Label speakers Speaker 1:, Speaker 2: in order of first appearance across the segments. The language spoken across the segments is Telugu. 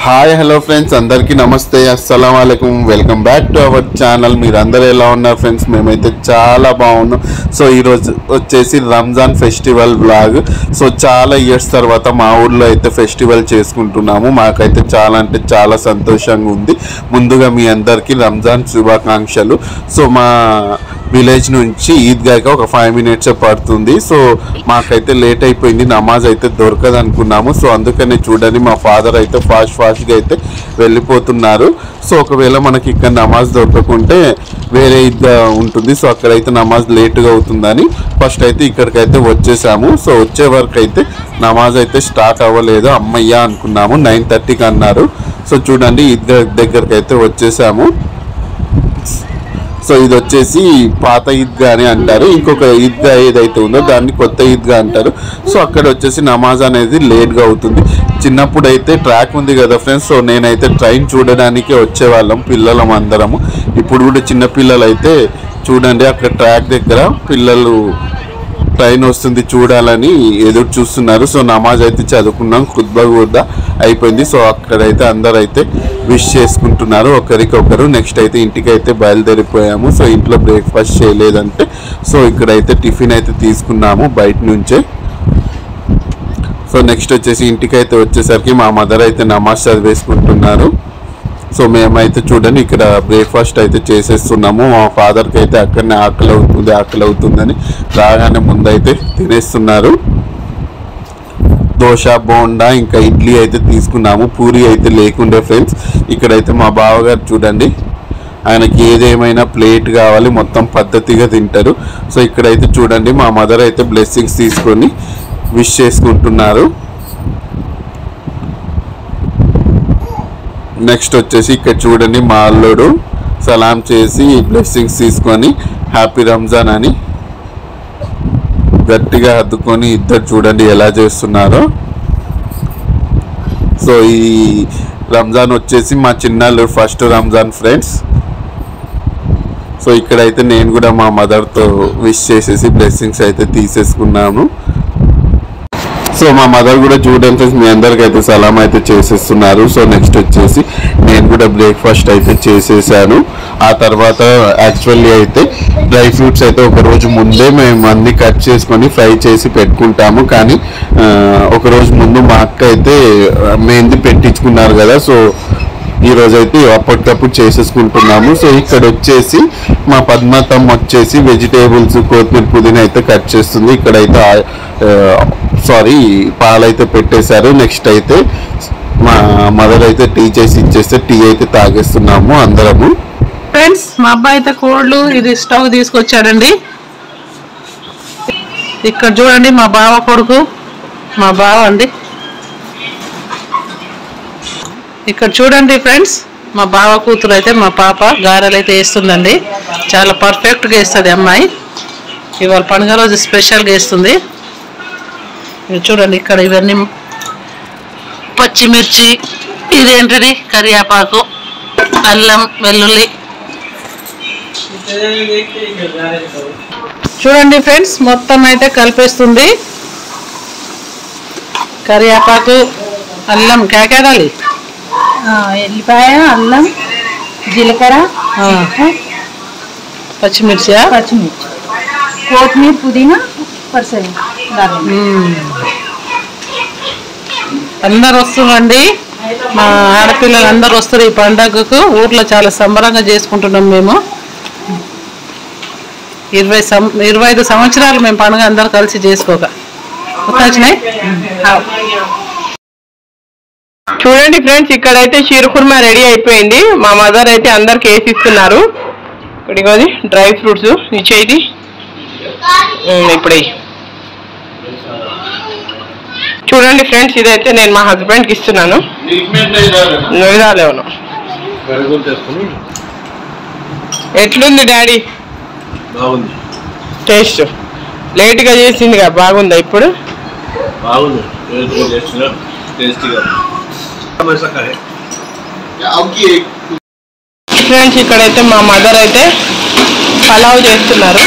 Speaker 1: హాయ్ హలో ఫ్రెండ్స్, అందరికీ నమస్తే, అస్సలం వాలేకుం. Welcome back to our channel. మీరు అందరూ ఎలా ఉన్నారు ఫ్రెండ్స్? మేమైతే చాలా బాగున్నాం. సో ఈరోజు వచ్చేసి రంజాన్ ఫెస్టివల్ వ్లాగ్. సో చాలా ఇయర్స్ తర్వాత మా ఊర్లో అయితే ఫెస్టివల్ చేసుకుంటున్నాము. మాకైతే చాలా అంటే చాలా సంతోషంగా ఉంది. ముందుగా మీ అందరికీ రంజాన్ శుభాకాంక్షలు. సో మా విలేజ్ నుంచి ఈద్గాకి ఒక 5 minutes పడుతుంది. సో మాకైతే లేట్ అయిపోయింది, నమాజ్ అయితే దొరకదు అనుకున్నాము. సో అందుకనే చూడండి, మా ఫాదర్ అయితే ఫాస్ట్గా అయితే వెళ్ళిపోతున్నారు. సో ఒకవేళ మనకి ఇక్కడ నమాజ్ దొరకకుంటే వేరే ఈద్గా ఉంటుంది. సో అక్కడైతే నమాజ్ లేట్గా అవుతుందని ఫస్ట్ అయితే ఇక్కడికైతే వచ్చేసాము. సో వచ్చే వరకు అయితే నమాజ్ అయితే స్టార్ట్ అవ్వలేదు. అమ్మయ్య అనుకున్నాము, 9:30కి అన్నారు. సో చూడండి, ఈద్గా దగ్గరికి అయితే వచ్చేసాము. సో ఇది వచ్చేసి పాత ఈద్గా అని అంటారు. ఇంకొక ఈద్గా ఏదైతే ఉందో దాన్ని కొత్త ఈద్గా అంటారు. సో అక్కడ వచ్చేసి నమాజ్ అనేది లేట్గా అవుతుంది. చిన్నప్పుడు అయితే ట్రాక్ ఉంది కదా ఫ్రెండ్స్, సో నేనైతే ట్రైన్ చూడడానికి వచ్చేవాళ్ళం పిల్లలం అందరము. ఇప్పుడు కూడా చిన్న పిల్లలు అయితే చూడండి, అక్కడ ట్రాక్ దగ్గర పిల్లలు ట్రైన్ వస్తుంది చూడాలని ఎదురు చూస్తున్నారు. సో నమాజ్ అయితే చదువుకున్నాం, ఖుత్బా కూడా అయిపోయింది. సో అక్కడైతే అందరూ అయితే విష్ చేసుకుంటున్నారు ఒకరికొకరు. నెక్స్ట్ అయితే ఇంటికి అయితే బయలుదేరిపోయాము. సో ఇంట్లో బ్రేక్ఫాస్ట్ చేయలేదంటే సో ఇక్కడైతే టిఫిన్ అయితే తీసుకున్నాము బయట నుంచే. సో నెక్స్ట్ వచ్చేసి ఇంటికి అయితే వచ్చేసరికి మా మదర్ అయితే నమాజ్ చదివేసుకుంటున్నారు. సో మేమైతే చూడండి ఇక్కడ బ్రేక్ఫాస్ట్ అయితే చేసేస్తున్నాము. మా ఫాదర్కి అయితే అక్కడనే ఆకలి అవుతుందని రాగానే ముందైతే తినేస్తున్నారు. దోశ, బోండా, ఇంకా ఇడ్లీ అయితే తీసుకున్నాము. పూరి అయితే లేకుండే ఫ్రెండ్స్. ఇక్కడైతే మా బావగారు చూడండి, ఆయనకి ఏదేమైనా ప్లేట్ కావాలి, మొత్తం పద్ధతిగా తింటారు. సో ఇక్కడైతే చూడండి, మా మదర్ అయితే బ్లెస్సింగ్స్ తీసుకొని విష్ చేసుకుంటున్నారు. నెక్స్ట్ వచ్చేసి ఇక్కడ చూడండి, మా అల్లుడు సలాం చేసి బ్లెస్సింగ్స్ తీసుకొని హ్యాపీ రంజాన్ అని గట్టిగా హద్దుకొని ఇద్దరు చూడండి ఎలా చేస్తున్నారో. సో ఈ రంజాన్ వచ్చేసి మా చిన్నల్లుడు ఫస్ట్ రంజాన్ ఫ్రెండ్స్. సో ఇక్కడైతే నేను కూడా మా మదర్తో విష్ చేసేసి బ్లెస్సింగ్స్ అయితే తీసేసుకున్నాను. సో మా మదర్ కూడా చూడండి ఫ్రెండ్స్, మీ అందరికి అయితే సలాం అయితే చేసేస్తున్నారు. సో నెక్స్ట్ వచ్చేసి నేను కూడా బ్రేక్ఫాస్ట్ అయితే చేసేసాను. ఆ తర్వాత యాక్చువల్లీ అయితే డ్రై ఫ్రూట్స్ అయితే ఒకరోజు ముందే మేము అన్ని కట్ చేసుకొని ఫ్రై చేసి పెట్టుకుంటాము. కానీ ఒకరోజు ముందు మా అక్క అయితే మెహందీ పెట్టించుకున్నారు కదా, సో ఈరోజు అయితే అప్పటికప్పుడు చేసేసుకుంటున్నాము. సో ఇక్కడ వచ్చేసి మా పద్మతమ్మ వచ్చేసి వెజిటేబుల్స్, కొత్తిమీర, పుదీనా అయితే కట్ చేస్తుంది. ఇక్కడైతే పాలైతే పెట్టేశారు. నెక్స్ట్ అయితే మా మదర్ అయితే టీ చేసి ఇచ్చేస్తే టీ అయితే తాగేస్తున్నాము అందరము.
Speaker 2: ఫ్రెండ్స్, మా అబ్బాయి అయితే కోళ్ళు ఇది స్టవ్ తీసుకొచ్చాడండి. ఇక్కడ చూడండి, మా బావ కొడుకు, మా బావ అండి. ఇక్కడ చూడండి ఫ్రెండ్స్, మా బావ కూతురు అయితే మా పాప గారెలు అయితే వేస్తుందండి. చాలా పర్ఫెక్ట్గా వేస్తుంది అమ్మాయి. ఇవాళ పండుగ రోజు స్పెషల్గా వేస్తుంది. చూడండి, ఇక్కడ ఇవన్నీ పచ్చిమిర్చి, ఇదేంటది కరివేపాకు, అల్లం, వెల్లుల్లి. చూడండి ఫ్రెండ్స్, మొత్తం అయితే కలిపేస్తుంది. కరివేపాకు, అల్లం, కాకేడాలి,
Speaker 3: ఎల్లిపాయ, అల్లం, జీలకర్ర,
Speaker 2: పచ్చిమిర్చి,
Speaker 3: కొత్తిమీర, పుదీనా, పర్సెంట్.
Speaker 2: అందరు వస్తున్నారండి, మా ఆడపిల్లలు అందరు వస్తారు ఈ పండగకు. ఊర్లో చాలా సంబరంగా చేసుకుంటున్నాం మేము. 25 సంవత్సరాలు మేము పండుగ అందరు కలిసి చేసుకోక వచ్చినాయి.
Speaker 4: చూడండి ఫ్రెండ్స్, ఇక్కడైతే షీర్ కుర్మా రెడీ అయిపోయింది. మా మదర్ అయితే అందరికి వేసి ఇస్తున్నారు. ఇక్కడికి డ్రై ఫ్రూట్స్ ఇచ్చేది ఇప్పుడు. చూడండి ఫ్రెండ్స్, ఇదైతే నేను మా హస్బెండ్కి ఇస్తున్నాను. ఎట్లుంది డాడీ? టేస్ట్ లేట్గా చేసిందిగా, బాగుందా ఇప్పుడు? ఫ్రెండ్స్, ఇక్కడైతే మా మదర్ అయితే పలావ్ చేస్తున్నారు.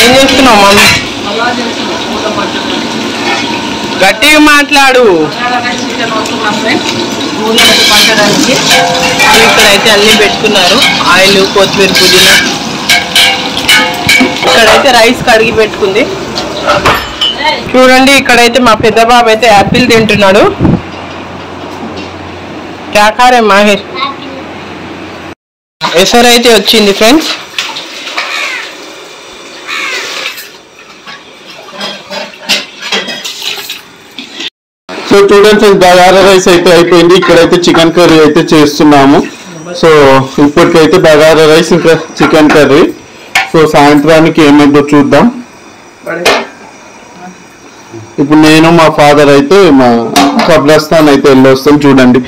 Speaker 4: ఏం చేస్తున్నావు మమ్మీ? గట్టిగా మాట్లాడు. ఇక్కడైతే అన్ని పెట్టుకున్నారు, ఆయిల్, కొత్తిమీర, పుదీనా. ఇక్కడైతే రైస్ కడిగి పెట్టుకుంది. చూడండి, ఇక్కడైతే మా పెద్ద బాబు అయితే యాపిల్ తింటున్నాడు. క్యాకారే మహేష్. ఎసరైతే వచ్చింది ఫ్రెండ్స్.
Speaker 1: సో చూడండి, బగారా రైస్ అయితే అయిపోయింది. ఇక్కడైతే చికెన్ కర్రీ అయితే చేస్తున్నాము. సో ఇప్పటికైతే బగారా రైస్ ఇంకా చికెన్ కర్రీ. సో సాయంత్రానికి ఏమైందో చూద్దాం. ఇప్పుడు నేను మా ఫాదర్ అయితే మా కబ్రస్థాన్ అయితే వెళ్ళొస్తాం. చూడండి,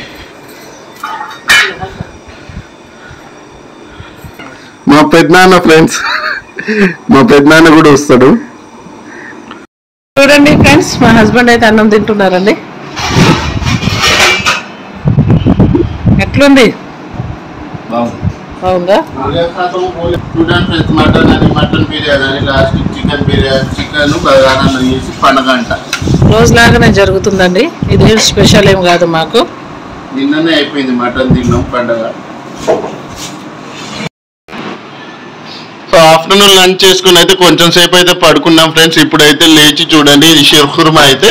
Speaker 1: మా పెద్దనాన్న ఫ్రెండ్స్, మా పెద్దనాన్న కూడా వస్తాడు.
Speaker 2: చూడండి ఫ్రెండ్స్, మా హస్బెండ్ అయితే అన్నం తింటున్నారండి. ఎట్లుంది? బాగుందా?
Speaker 1: చూడండి friends, mutton biryani, last chicken biryani, chicken bagara వేసి పండగ అంట.
Speaker 2: రోజులాగానే జరుగుతుందండి, ఇది స్పెషల్ ఏం కాదు మాకు.
Speaker 1: నిన్ననే అయిపోయింది మటన్ తిన్నాం పండగ. సో ఆఫ్టర్నూన్ లంచ్ చేసుకుని అయితే కొంచెం సేపు అయితే పడుకున్నాం ఫ్రెండ్స్. ఇప్పుడైతే లేచి చూడండి, ఇది షిర్ఖుర్మా అయితే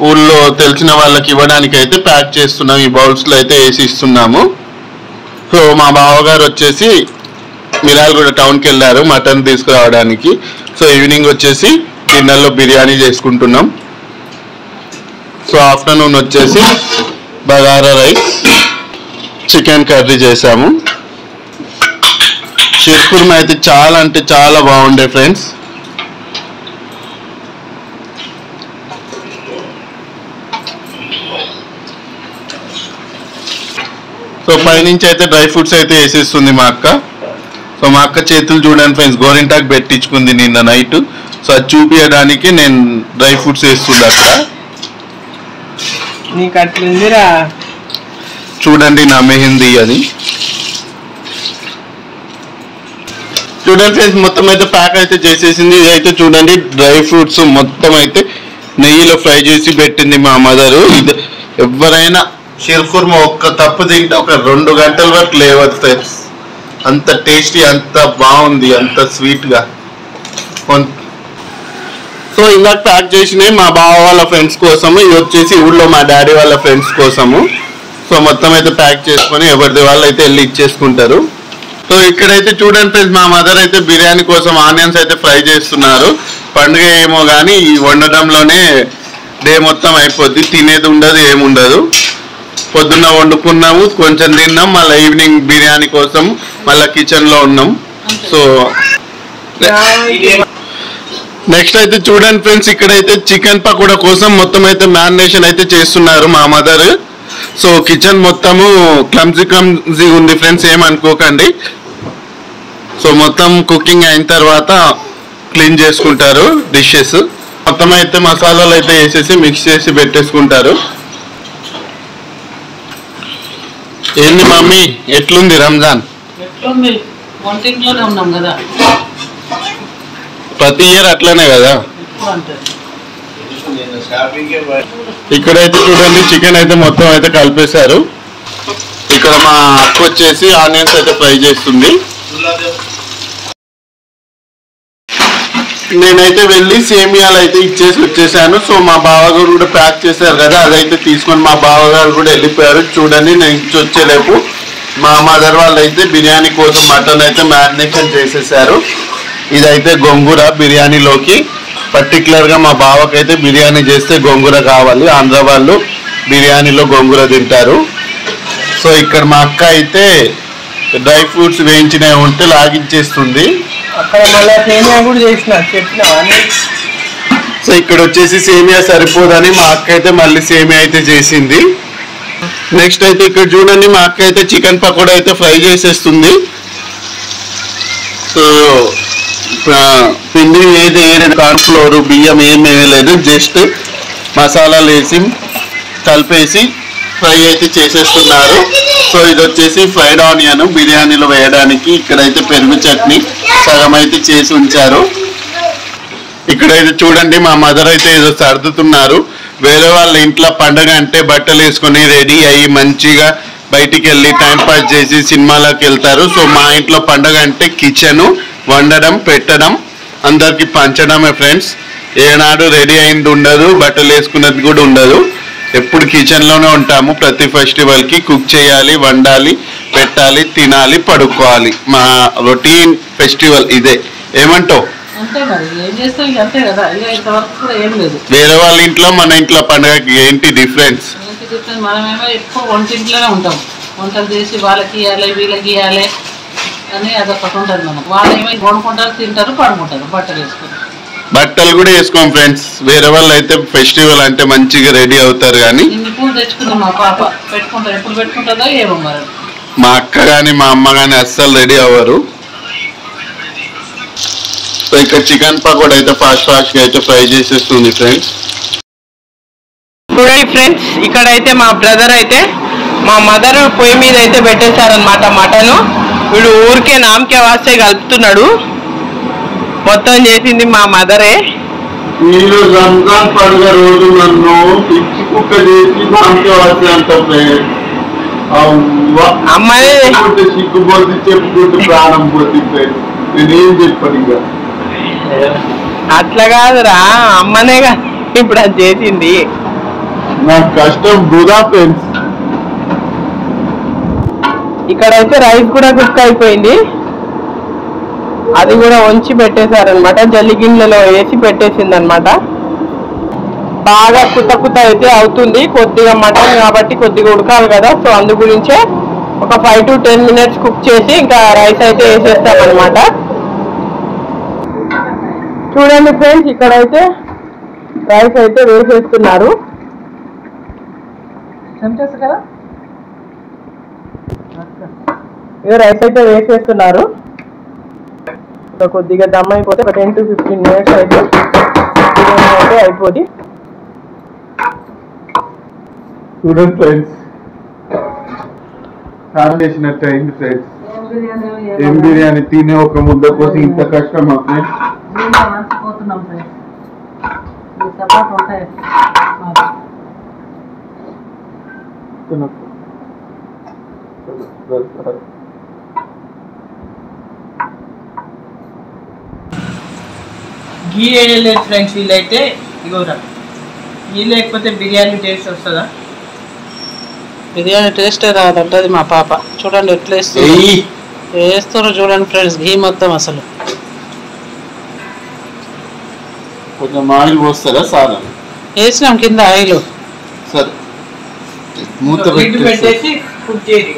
Speaker 1: ఊళ్ళో తెలిసిన వాళ్ళకి ఇవ్వడానికి అయితే ప్యాక్ చేస్తున్నాం. ఈ బౌల్స్లో అయితే వేసి ఇస్తున్నాము. సో మా బావగారు వచ్చేసి మిరాల్గూడ టౌన్కి వెళ్ళారు మటన్ తీసుకురావడానికి. సో ఈవినింగ్ వచ్చేసి డిన్నర్లో బిర్యానీ చేసుకుంటున్నాం. సో ఆఫ్టర్నూన్ వచ్చేసి బగారా రైస్, చికెన్ కర్రీ చేసాము. షిర్ఖుర్మా అయితే చాలా అంటే చాలా బాగుండే ఫ్రెండ్స్. సో పైనుంచి అయితే డ్రై ఫ్రూట్స్ అయితే వేసేస్తుంది మా అక్క. సో మా అక్క చేతులు చూడండి ఫ్రెండ్స్, గోరింటాకు పెట్టించుకుంది నిన్న నైట్. సో అది చూపించడానికి నేను డ్రై ఫ్రూట్స్ వేస్తుంది అక్కడ.
Speaker 4: నీకు అట్లుందిరా,
Speaker 1: చూడండి నా మెహందీ అది. చూడండి ఫ్రెండ్స్, మొత్తం అయితే ప్యాక్ అయితే చేసేసింది. ఇదైతే చూడండి డ్రై ఫ్రూట్స్ మొత్తం అయితే నెయ్యిలో ఫ్రై చేసి పెట్టింది మా మదరు. ఇది ఎవరైనా షిర్ఖుర్మా ఒక్క తప్పు తింటే ఒక 2 గంటల వరకు లేవదు ఫ్రెండ్స్. అంత టేస్టీ, అంత బాగుంది, అంత స్వీట్గా. సో ఇందాక ప్యాక్ చేసినవి మా బావ వాళ్ళ ఫ్రెండ్స్ కోసము, ఇది వచ్చేసి ఊళ్ళో మా డాడీ వాళ్ళ ఫ్రెండ్స్ కోసము. సో మొత్తం అయితే ప్యాక్ చేసుకొని ఎవరిది వాళ్ళు అయితే వెళ్ళి ఇచ్చేసుకుంటారు. సో ఇక్కడైతే చూడండి ఫ్రెండ్స్, మా మదర్ అయితే బిర్యానీ కోసం ఆనియన్స్ అయితే ఫ్రై చేస్తున్నారు. పండుగ ఏమో కానీ ఈ వండడంలోనే డే మొత్తం అయిపోద్ది, తినేది ఉండదు, ఏముండదు. పొద్దున్న వండుకున్నాము, కొంచెం తిన్నాం, మళ్ళీ ఈవినింగ్ బిర్యానీ కోసం మళ్ళీ కిచెన్లో ఉన్నాం. సో నెక్స్ట్ అయితే చూడండి ఫ్రెండ్స్, ఇక్కడైతే చికెన్ పకోడా కోసం మొత్తం అయితే మ్యారినేషన్ అయితే చేస్తున్నారు మా మదర్. సో కిచెన్ మొత్తము క్లమ్జీ ఉంది ఫ్రెండ్స్, ఏమనుకోకండి. సో మొత్తం కుకింగ్ అయిన తర్వాత క్లీన్ చేసుకుంటారు డిషెస్. మొత్తం అయితే మసాలాలు అయితే వేసేసి మిక్స్ చేసి పెట్టేసుకుంటారు. ఏంది మమ్మీ, ఎట్లుంది రంజాన్?
Speaker 2: ఎట్లుంది? వంటింట్లోనే ఉన్నాం కదా,
Speaker 1: ప్రతి ఇయర్ అట్లనే కదా. ఇక్కడైతే చూడండి చికెన్ అయితే మొత్తం అయితే కలిపేశారు. ఇక్కడ మా అక్క వచ్చేసి ఆనియన్స్ అయితే ఫ్రై చేస్తుంది. నేనైతే వెళ్ళి సేమియాలు అయితే ఇచ్చేసి వచ్చేసాను. సో మా బావగారు కూడా ప్యాక్ చేశారు కదా, అదైతే తీసుకొని మా బావగారు కూడా వెళ్ళిపోయారు. చూడండి, నేను ఇచ్చి వచ్చేలేపు మా మదర్ వాళ్ళు అయితే బిర్యానీ కోసం మటన్ అయితే మ్యారినేషన్ చేసేసారు. ఇదైతే గోంగూర బిర్యానీలోకి. పర్టికులర్గా మా బావకైతే బిర్యానీ చేస్తే గోంగూర కావాలి, ఆంధ్ర వాళ్ళు బిర్యానీలో గోంగూర తింటారు. సో ఇక్కడ మా అక్క అయితే డ్రై ఫ్రూట్స్ వేయించినవి ఉంటే లాగించేస్తుంది.
Speaker 4: అక్కడ మళ్ళీ సేమియా కూడా చేసిన చెప్పినా.
Speaker 1: సో ఇక్కడ వచ్చేసి సేమియా సరిపోదని మా అక్క అయితే మళ్ళీ సేమియా అయితే చేసింది. నెక్స్ట్ అయితే ఇక్కడ చూడండి, మా అక్క అయితే చికెన్ పకోడా అయితే ఫ్రై చేసేస్తుంది. సో పిండి ఏది వేయలేదు, కార్న్ఫ్లోర్, బియ్యం ఏం వేయలేదు, జస్ట్ మసాలాలు వేసి కలిపేసి ఫ్రై అయితే చేసేస్తున్నారు. సో ఇది వచ్చేసి ఫ్రైడ్ ఆనియన్ బిర్యానీలో వేయడానికి. ఇక్కడైతే పెరుగు చట్నీ సగం అయితే చేసి ఉంచారు. ఇక్కడైతే చూడండి మా మదర్ అయితే ఏదో సర్దుతున్నారు. వేరే వాళ్ళ ఇంట్లో పండగ అంటే బట్టలు వేసుకొని రెడీ అయ్యి మంచిగా బయటికి వెళ్ళి టైం పాస్ చేసి సినిమాలకు వెళ్తారు. సో మా ఇంట్లో పండగ అంటే కిచెన్, వండడం, పెట్టడం, అందరికి పంచడమే ఫ్రెండ్స్. ఏనాడు రెడీ అయింది ఉండదు, బట్టలు వేసుకున్నది కూడా ఉండదు. ఎప్పుడు కిచెన్లోనే ఉంటాము. ప్రతి ఫెస్టివల్కి కుక్ చేయాలి, వండాలి, పెట్టాలి, తినాలి, పడుకోవాలి. మా రొటీన్ ఫెస్టివల్ ఇదే. ఏమంటావు?
Speaker 2: అంతే మరి, ఏం చేస్తాం ఇక అంతే కదా. ఇక ఇంతవరకు కూడా ఏం లేదు.
Speaker 1: వేరే వాళ్ళ ఇంట్లో మన ఇంట్లో పండుగకి ఏంటి డిఫరెన్స్?
Speaker 2: మనమేమో ఎక్కువ వంటింట్లోనే ఉంటాం. వంటలు చేసి వాళ్ళకి ఇవ్వాలి, వీళ్ళకి ఇవ్వాలి అని అదొకటి ఉంటుంది మనకు. వాళ్ళు ఏమైనా వండుకుంటారు, తింటారు, పడుకుంటారు, బట్టలు వేసుకుంటారు.
Speaker 1: బట్టలు కూడా వేసుకోం ఫ్రెండ్స్. వేరే వాళ్ళు అయితే ఫెస్టివల్ అంటే మంచిగా రెడీ అవుతారు. కానీ
Speaker 2: ఇన్ని పూలు తెచ్చుకుందాం మా పాప పెట్టుకుంటారు. ఎప్పుడు పెట్టుకుంటుందో ఏమో మరి.
Speaker 1: మా అక్క కానీ మా అమ్మ కానీ అస్సలు రెడీ అవ్వరు. సో ఇక్కడ చికెన్ పకోడా అయితే ఫాస్ట్ గా అయితే ఫ్రై చేసేస్తుంది ఫ్రెండ్స్.
Speaker 4: చూడండి ఫ్రెండ్స్, ఇక్కడైతే మా బ్రదర్ అయితే మా మదర్ పొయ్యి మీద అయితే పెట్టేశారనమాట మటన్. వీడు ఊరికే నామకే వాస్తే కలుపుతున్నాడు. మొత్తం చేసింది మా మదరే.
Speaker 1: వీళ్ళు రంజాన్ పండుగ రోజు నన్ను పిచ్చి కుక్క చేసి నామకే వాస్తే అంటారు.
Speaker 4: అమ్మాయి
Speaker 1: సిగ్గుపోతే చెప్పుకుంటూ ప్రాణం పోతే నేనేం చెప్పాను ఇక.
Speaker 4: అట్లా కాదురా, అమ్మనే కాదు ఇప్పుడు అది చేసింది.
Speaker 1: నాకు కష్టం వృధా ఫ్రెండ్స్.
Speaker 4: ఇక్కడైతే రైస్ కూడా కుక్ అయిపోయింది. అది కూడా వంచి పెట్టేశారనమాట. జల్లి గిన్నెలో వేసి పెట్టేసింది అనమాట. బాగా కుత్త అయితే అవుతుంది. కొద్దిగా మటన్ కాబట్టి కొద్దిగా ఉడకాలి కదా. సో అందు గురించే ఒక 5 to 10 minutes కుక్ చేసి ఇంకా రైస్ అయితే వేసేస్తామన్నమాట. చూడండి ఫ్రెండ్స్, ఇక్కడైతే రైస్ అయితే వేసేస్తున్నారు.
Speaker 2: కదా
Speaker 4: రైస్ అయితే వేసేస్తున్నారు. కొద్దిగా దమ్ అయిపోతే ఒక 10 to 15 minutes అయితే అయిపోద్ది.
Speaker 1: చూడండి ఫ్రెండ్స్, చాలా చేసినట్టు అయింది ఫ్రెండ్స్. ఏం బిర్యానీ తినే ఒక ముద్ద కోసం ఇంత కష్టమా ఫ్రెండ్స్?
Speaker 2: మర్చిపోతున్నాం ఫ్రెండ్స్. సపోర్ట్ ఉంటాయి.
Speaker 4: గీ వేయలేదు ఫ్రెండ్స్. వీళ్ళైతే ఇగోరా, గీ లేకపోతే బిర్యానీ టేస్ట్ వస్తుందా?
Speaker 2: బిర్యానీ టేస్టే రాదంటది మా పాప. చూడండి ఎట్లా వేస్తున్నారు చూడండి ఫ్రెండ్స్. ఘీ మొత్తం అసలు.
Speaker 1: కొంచెం ఆయిల్ పోస్తారా? సార్
Speaker 2: వేసినాం కింద ఆయిల్.
Speaker 1: సరే, మూత
Speaker 4: పెట్టేసి కుక్ చేయాలి.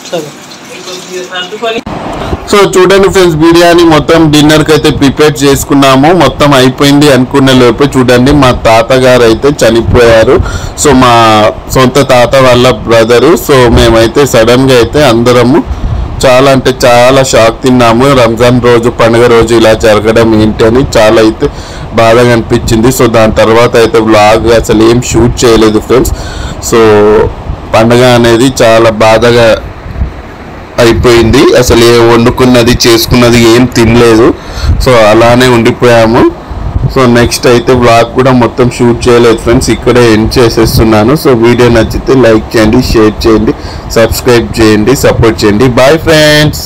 Speaker 2: సరే.
Speaker 1: సో చూడండి ఫ్రెండ్స్, బిర్యానీ మొత్తం డిన్నర్ కి అయితే ప్రిపేర్ చేసుకున్నాము. మొత్తం అయిపోయింది అనుకునే లోపే చూడండి మా తాతగారు అయితే చనిపోయారు. సో మా సొంత తాత వాళ్ళ బ్రదరు. సో మేమైతే సడన్ గా అయితే అందరము చాలా అంటే చాలా షాక్ తిన్నాము. రంజాన్ రోజు, పండుగ రోజు ఇలా జరగడం ఏంటి అని చాలా అయితే బాధగా అనిపించింది. సో దాని తర్వాత అయితే వ్లాగ్ అసలు ఏం షూట్ చేయలేదు ఫ్రెండ్స్. సో పండుగ అనేది చాలా బాధగా అయిపోయింది. అసలు ఏ వండుకున్నది చేసుకున్నది ఏం తినలేదు. సో అలానే ఉండిపోయాము. సో నెక్స్ట్ అయితే వ్లాగ్ కూడా మొత్తం షూట్ చేయలేదు ఫ్రెండ్స్. ఇక్కడే ఎండ్ చేసేస్తున్నాను. సో వీడియో నచ్చితే లైక్ చేయండి, షేర్ చేయండి, సబ్స్క్రైబ్ చేయండి, సపోర్ట్ చేయండి. Bye friends.